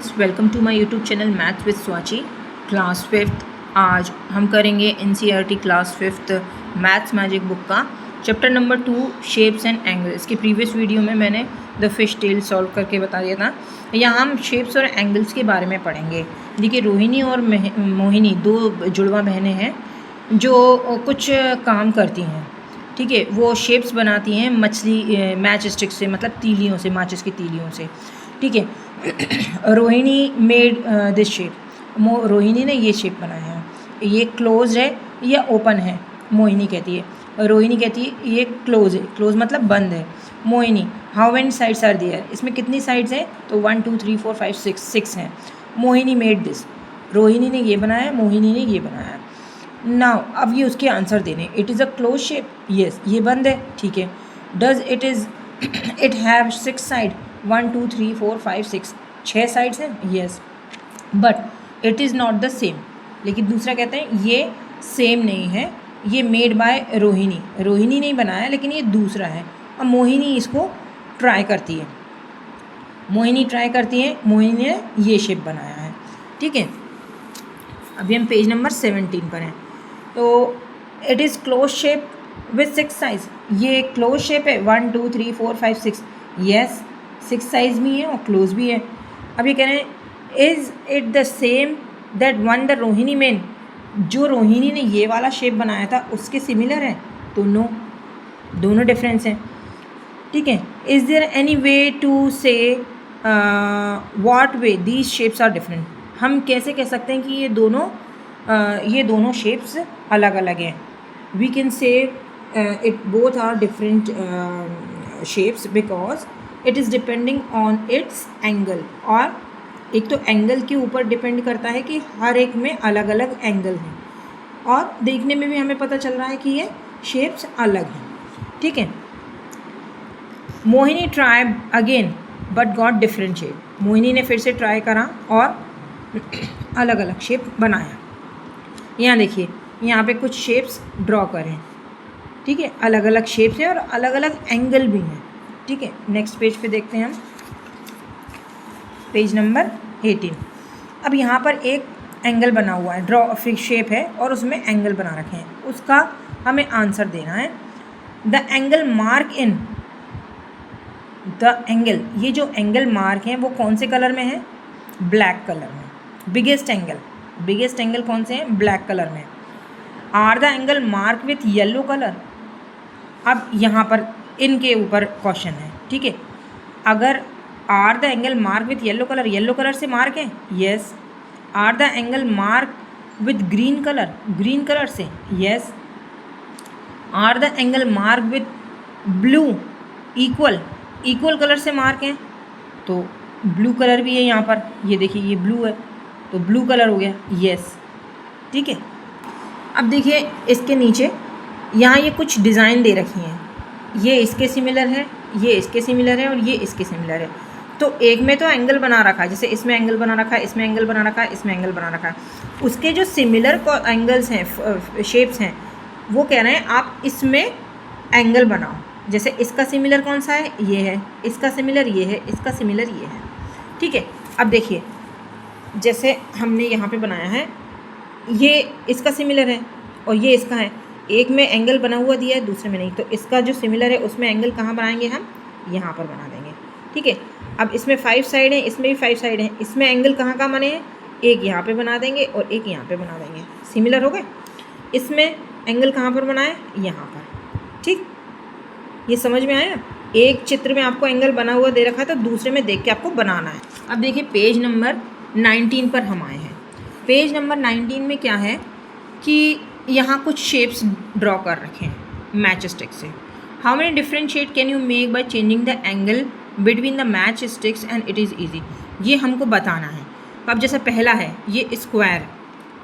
Welcome to my YouTube channel maths with स्वाची class fifth. आज हम करेंगे NCERT class fifth maths magic book का chapter number 2 shapes and angle. इसके previous video में मैंने द फिश टेल सॉल्व करके बता दिया था। यहाँ हम शेप्स और एंगल्स के बारे में पढ़ेंगे। देखिए, रोहिणी और मोहिनी दो जुड़वा बहनें हैं जो कुछ काम करती हैं। ठीक है, वो शेप्स बनाती हैं मछली मैच स्टिक से, मतलब तीलियों से, माचिस की तीलियों से। ठीक है, Rohini made this shape. Rohini ने ये शेप बनाया है। ये क्लोज है या ओपन है? मोहिनी कहती है। रोहिणी कहती है ये क्लोज है। क्लोज मतलब बंद है। Mohini, how many sides are there? इसमें कितनी साइड्स हैं? तो 1 2 3 4 5 6 हैं। Mohini made this. रोहिणी ने ये बनाया, मोहिनी ने ये बनाया। नाउ अब ये उसके आंसर देने। It is a close shape. Yes, ये बंद है। ठीक है। Does it have 6 side? 1 2 3 4 5 6, 6 sides हैं। Yes, but it is not the same. लेकिन दूसरा कहते हैं ये सेम नहीं है, ये मेड बाय रोहिणी। रोहिणी नहीं बनाया, लेकिन ये दूसरा है। अब मोहिनी इसको ट्राई करती है। मोहिनी ट्राई करती है, मोहिनी ने ये शेप बनाया है। ठीक है, अभी हम पेज नंबर 17 पर हैं। तो it is close shape with 6 size. ये क्लोज शेप है। 1 2 3 4 5 6। येस, 6 साइज भी है और क्लोज भी है। अब ये कह रहे हैं is it the same that one the Rohini main? जो रोहिणी ने ये वाला शेप बनाया था उसके सिमिलर है? तो नो, दोनों डिफरेंस हैं। ठीक है। Is there any way to say what way these shapes are different? हम कैसे कह सकते हैं कि ये दोनों शेप्स अलग अलग हैं? We can say it both are different shapes because it is depending on its angle. और एक तो एंगल के ऊपर डिपेंड करता है कि हर एक में अलग अलग एंगल हैं, और देखने में भी हमें पता चल रहा है कि ये शेप्स अलग हैं। ठीक है। Mohini try again but got different shape. Mohini ने फिर से ट्राई करा और अलग अलग शेप बनाया। यहाँ देखिए, यहाँ पे कुछ शेप्स ड्रॉ करें। ठीक है, अलग अलग शेप्स हैं और अलग अलग एंगल भी हैं। ठीक है, नेक्स्ट पेज पे देखते हैं हम, पेज नंबर 18। अब यहाँ पर एक एंगल बना हुआ है, ड्रॉ फिक्स शेप है और उसमें एंगल बना रखे हैं। उसका हमें आंसर देना है। The angle mark in the angle, ये जो एंगल मार्क हैं वो कौन से कलर में है? ब्लैक कलर में। बिगेस्ट एंगल कौन से हैं? ब्लैक कलर में। Are the angle mark with yellow colour? अब यहाँ पर इनके ऊपर क्वेश्चन है। ठीक है, अगर are the angle mark with yellow colour से मार्क है? Yes. Are the angle mark with green colour से? Yes. Are the angle mark with blue equal colour से मार्क हैं? तो ब्लू कलर भी है यहाँ पर। ये देखिए, ये ब्लू है तो ब्लू कलर हो गया। येस। ठीक है। अब देखिए इसके नीचे यहाँ ये कुछ डिज़ाइन दे रखी हैं। ये इसके सिमिलर है, ये इसके सिमिलर है और ये इसके सिमिलर है। तो एक में तो एंगल बना रखा है, जैसे इसमें एंगल बना रखा है, इसमें एंगल बना रखा है, इसमें एंगल बना रखा है। उसके जो सिमिलर एंगल्स हैं, शेप्स हैं, वो कह रहे हैं आप इसमें एंगल बनाओ। जैसे इसका सिमिलर कौन सा है? ये है। इसका सिमिलर ये है, इसका सिमिलर ये है। ठीक है। अब देखिए, जैसे हमने यहाँ पे बनाया है, ये इसका सिमिलर है और ये इसका है। एक में एंगल बना हुआ दिया है, दूसरे में नहीं। तो इसका जो सिमिलर है उसमें एंगल कहाँ बनाएंगे हम? यहाँ पर बना देंगे। ठीक है। अब इसमें 5 साइड हैं, इसमें भी 5 साइड हैं। इसमें एंगल कहाँ कहाँ बने हैं? एक यहाँ पे बना देंगे और एक यहाँ पे बना देंगे। सिमिलर हो गए। इसमें एंगल कहाँ पर बनाए? यहाँ पर। ठीक, ये समझ में आया? एक चित्र में आपको एंगल बना हुआ दे रखा है तो दूसरे में देख के आपको बनाना है। अब देखिए पेज नंबर 19 पर हम आए हैं। पेज नंबर 19 में क्या है कि यहाँ कुछ शेप्स ड्रॉ कर रखे हैं मैच स्टिक से। How many different shade can you make by changing the angle between the matchsticks and it is easy? ये हमको बताना है। अब जैसे पहला है ये स्क्वायर,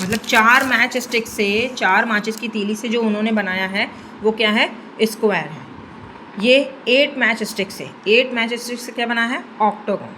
मतलब 4 मैच स्टिक से, 4 माचिस की तीली से जो उन्होंने बनाया है वो क्या है? स्क्वायर है। ये 8 मैच स्टिक से क्या बनाया है? ऑक्टोगन।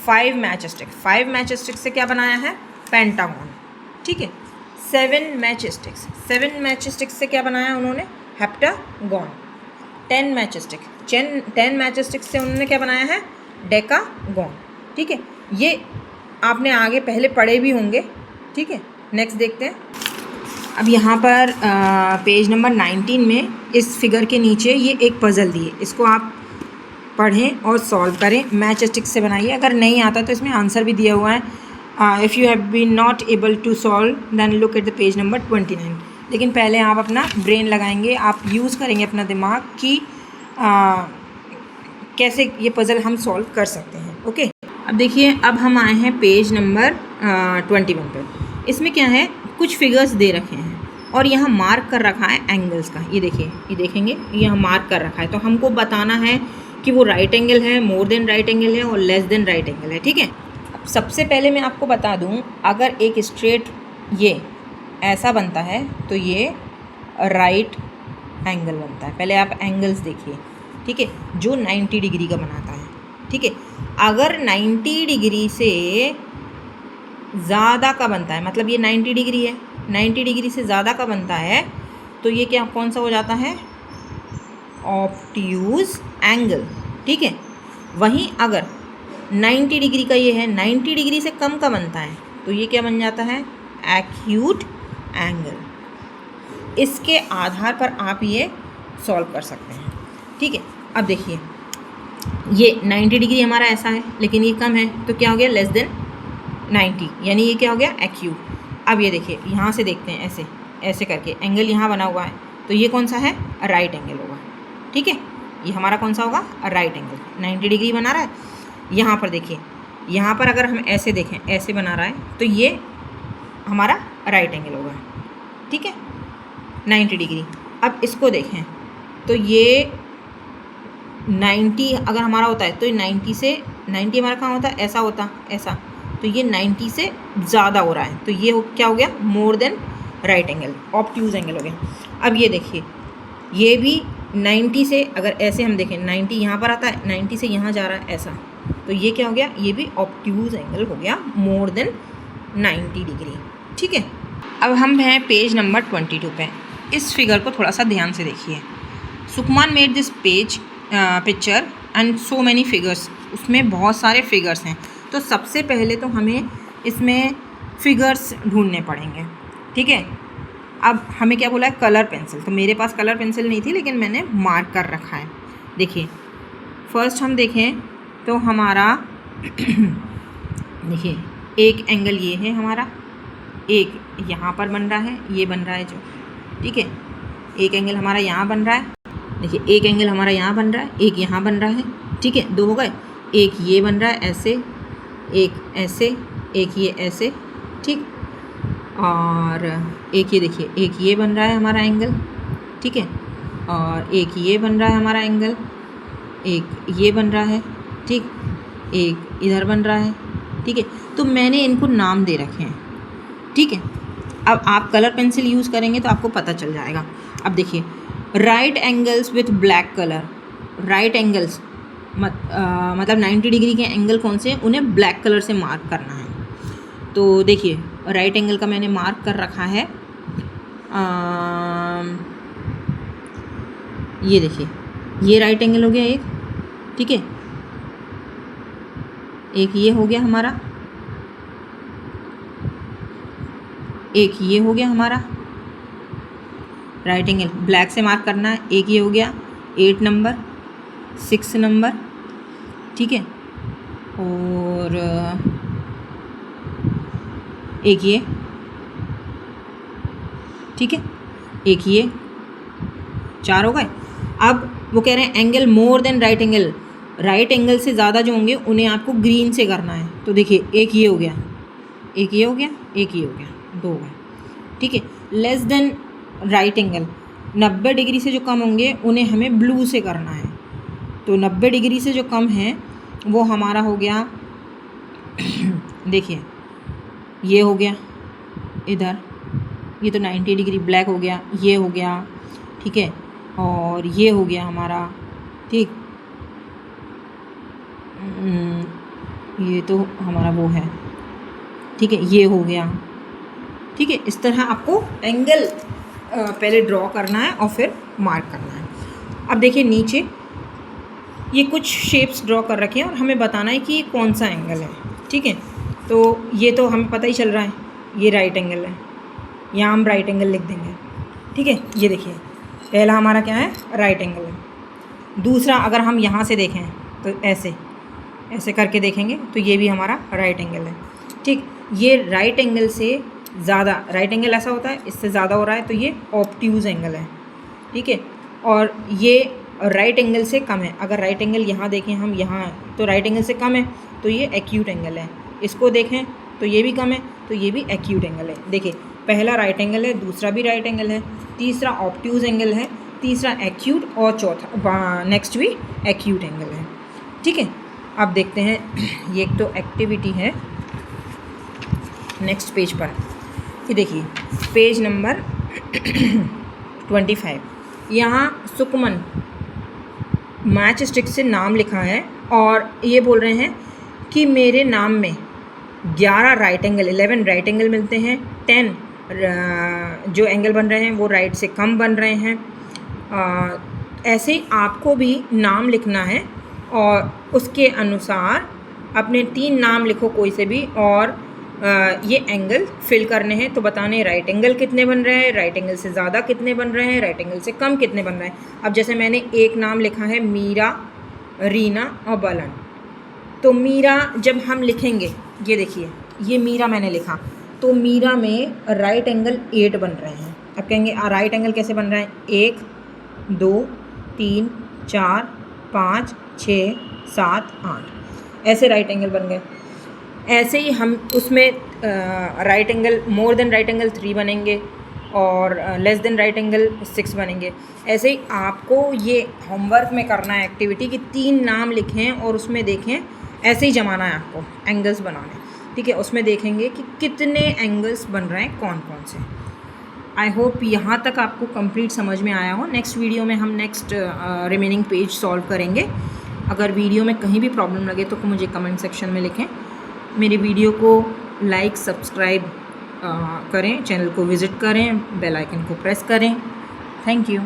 5 मैच स्टिक से क्या बनाया है? पेंटागन। ठीक है। 7 मैच स्टिक्स से क्या बनाया उन्होंने? हेप्टागन। 10 मैच स्टिक्स से उन्होंने क्या बनाया है? डेकागन। ठीक है। ये आपने आगे पहले पढ़े भी होंगे, ठीक है। नेक्स्ट देखते हैं। अब यहाँ पर पेज नंबर 19 में इस फिगर के नीचे ये एक पज़ल दी है, इसको आप पढ़ें और सॉल्व करें, मैच स्टिक से बनाइए। अगर नहीं आता तो इसमें आंसर भी दिया हुआ है, if you have been not able to solve then look at the page number 29। लेकिन पहले आप अपना ब्रेन लगाएंगे, आप यूज़ करेंगे अपना दिमाग कि कैसे ये पज़ल हम सॉल्व कर सकते हैं। ओके, अब देखिए, अब हम आए हैं पेज नंबर 21 पर। इसमें क्या है, कुछ फिगर्स दे रखे हैं और यहाँ मार्क कर रखा है एंगल्स का। ये देखिए, ये देखेंगे, यहाँ मार्क कर रखा है, तो हमको बताना है कि वो राइट एंगल है, मोर देन राइट एंगल है और लेस देन राइट एंगल है, ठीक है। अब सबसे पहले मैं आपको बता दूँ, अगर एक स्ट्रेट ये ऐसा बनता है तो ये राइट एंगल बनता है। पहले आप एंगल्स देखिए, ठीक है, जो 90 डिग्री का बनाता है, ठीक है। अगर 90 डिग्री से ज़्यादा का बनता है, मतलब ये 90 डिग्री है, 90 डिग्री से ज़्यादा का बनता है, तो ये क्या कौन सा हो जाता है, ऑब्ट्यूज़ एंगल, ठीक है। वहीं अगर 90 डिग्री का ये है, 90 डिग्री से कम का बनता है, तो ये क्या बन जाता है, एक्यूट एंगल। इसके आधार पर आप ये सॉल्व कर सकते हैं, ठीक है। अब देखिए, ये 90 डिग्री हमारा ऐसा है, लेकिन ये कम है, तो क्या हो गया, लेस देन 90, यानी ये क्या हो गया, एक्यूट। अब ये देखिए, यहाँ से देखते हैं, ऐसे ऐसे करके एंगल यहाँ बना हुआ है, तो ये कौन सा है, राइट एंगल होगा, ठीक है। ये हमारा कौन सा होगा, राइट एंगल। 90 डिग्री बना रहा है। यहाँ पर देखिए, यहाँ पर अगर हम ऐसे देखें, ऐसे बना रहा है, तो ये हमारा राइट एंगल होगा, ठीक है, 90 डिग्री। अब इसको देखें, तो ये 90 अगर हमारा होता है, तो 90 से 90 हमारा कहाँ होता है, ऐसा होता, ऐसा, तो ये 90 से ज़्यादा हो रहा है, तो ये क्या हो गया, more than right angle, obtuse angle हो गया। अब ये देखिए, ये भी 90 से अगर ऐसे हम देखें, 90 यहाँ पर आता है, 90 से यहाँ जा रहा है, ऐसा, तो ये क्या हो गया, ये भी ऑब्ट्यूज़ एंगल हो गया, मोर देन 90 डिग्री, ठीक है। अब हम हैं पेज नंबर 22 पे। इस फिगर को थोड़ा सा ध्यान से देखिए। Sukhman made this picture and so many figures. उसमें बहुत सारे फिगर्स हैं, तो सबसे पहले तो हमें इसमें फिगर्स ढूंढने पड़ेंगे, ठीक है। अब हमें क्या बोला है, कलर पेंसिल। तो मेरे पास कलर पेंसिल नहीं थी, लेकिन मैंने मार्क कर रखा है। देखिए, फर्स्ट हम देखें तो हमारा देखिए, एक एंगल ये है हमारा, एक यहाँ पर बन रहा है, ये बन रहा है जो, ठीक है। एक एंगल हमारा यहाँ बन रहा है, देखिए, एक एंगल हमारा यहाँ बन रहा है, एक यहाँ बन रहा है, ठीक है, दो हो गए। एक ये बन रहा है ऐसे, एक ऐसे, एक ये ऐसे, ठीक। और एक ये देखिए, एक ये बन रहा है हमारा एंगल, ठीक है, और एक ये बन रहा है हमारा एंगल, एक ये बन रहा है, ठीक, एक इधर बन रहा है, ठीक है। तो मैंने इनको नाम दे रखे हैं, ठीक है। अब आप कलर पेंसिल यूज़ करेंगे तो आपको पता चल जाएगा। अब देखिए, right angles with black colour, right angles मतलब 90 डिग्री के एंगल कौन से हैं, उन्हें ब्लैक कलर से मार्क करना है। तो देखिए, राइट एंगल का मैंने मार्क कर रखा है, ये देखिए, ये राइट एंगल हो गया एक, ठीक है, एक ये हो गया हमारा, एक ये हो गया हमारा राइट एंगल, ब्लैक से मार्क करना है। एक ये हो गया 8 नंबर, 6 नंबर, ठीक है, और एक ये, ठीक है, एक ये, 4 हो गए। अब वो कह रहे हैं एंगल मोर than right angle, right angle से ज़्यादा जो होंगे उन्हें आपको ग्रीन से करना है। तो देखिए, एक ये हो गया, एक ये हो गया, एक ये हो गया, 2 हो गए, ठीक है। Less than right angle, 90 degree से जो कम होंगे उन्हें हमें ब्लू से करना है। तो 90 डिग्री से जो कम है वो हमारा हो गया देखिए, ये हो गया इधर, ये तो 90 डिग्री ब्लैक हो गया, ये हो गया, ठीक है, और ये हो गया हमारा, ठीक, ये तो हमारा वो है, ठीक है, ये हो गया, ठीक है। इस तरह आपको एंगल पहले ड्रॉ करना है और फिर मार्क करना है। अब देखिए, नीचे ये कुछ शेप्स ड्रॉ कर रखे हैं और हमें बताना है कि ये कौन सा एंगल है, ठीक है। तो ये तो हमें पता ही चल रहा है, ये राइट एंगल है, यहाँ हम राइट एंगल लिख देंगे। ठीक है, ये देखिए पहला हमारा क्या है, राइट एंगल है। दूसरा अगर हम यहाँ से देखें तो ऐसे ऐसे करके देखेंगे तो ये भी हमारा राइट एंगल है। ठीक, ये राइट एंगल से ज़्यादा, राइट एंगल ऐसा होता है, इससे ज़्यादा हो रहा है तो ये ऑब्ट्यूज़ एंगल है। ठीक है, और ये राइट एंगल से कम है। अगर राइट एंगल यहाँ देखें हम, यहाँ तो राइट एंगल से कम है तो ये एक्यूट एंगल है। इसको देखें तो ये भी कम है तो ये भी एक्यूट एंगल है। देखिए पहला राइट एंगल है, दूसरा भी राइट एंगल है, तीसरा ऑब्ट्यूज़ एंगल है, तीसरा एक्यूट, और चौथा नेक्स्ट भी एक्यूट एंगल है। ठीक है, अब देखते हैं ये एक तो एक्टिविटी है नेक्स्ट पेज पर। ये देखिए पेज नंबर 25, यहाँ सुकमन मैच स्टिक से नाम लिखा है और ये बोल रहे हैं कि मेरे नाम में 11 राइट एंगल, 11 राइट एंगल मिलते हैं, 10 जो एंगल बन रहे हैं वो राइट से कम बन रहे हैं। ऐसे ही आपको भी नाम लिखना है और उसके अनुसार अपने 3 नाम लिखो कोई से भी, और ये एंगल फिल करने हैं। तो बताने राइट एंगल कितने बन रहे हैं, राइट एंगल से ज़्यादा कितने बन रहे हैं, राइट एंगल से कम कितने बन रहे हैं। अब जैसे मैंने एक नाम लिखा है मीरा, रीना और बलन, तो मीरा जब हम लिखेंगे, ये देखिए ये मीरा मैंने लिखा, तो मीरा में राइट एंगल 8 बन रहे हैं। अब कहेंगे राइट एंगल कैसे बन रहे हैं, 1 2 3 4 5 6 7 8 ऐसे राइट एंगल बन गए। ऐसे ही हम उसमें राइट एंगल, मोर देन राइट एंगल 3 बनेंगे और लेस देन राइट एंगल 6 बनेंगे। ऐसे ही आपको ये होमवर्क में करना है एक्टिविटी कि 3 नाम लिखें और उसमें देखें, ऐसे ही जमाना है आपको एंगल्स बनाने। ठीक है, उसमें देखेंगे कि कितने एंगल्स बन रहे हैं, कौन कौन से। आई होप यहाँ तक आपको कंप्लीट समझ में आया हो। नेक्स्ट वीडियो में हम नेक्स्ट रिमेनिंग पेज सॉल्व करेंगे। अगर वीडियो में कहीं भी प्रॉब्लम लगे तो मुझे कमेंट सेक्शन में लिखें। मेरे वीडियो को लाइक, सब्सक्राइब करें, चैनल को विज़िट करें, बेल आइकन को प्रेस करें। Thank you.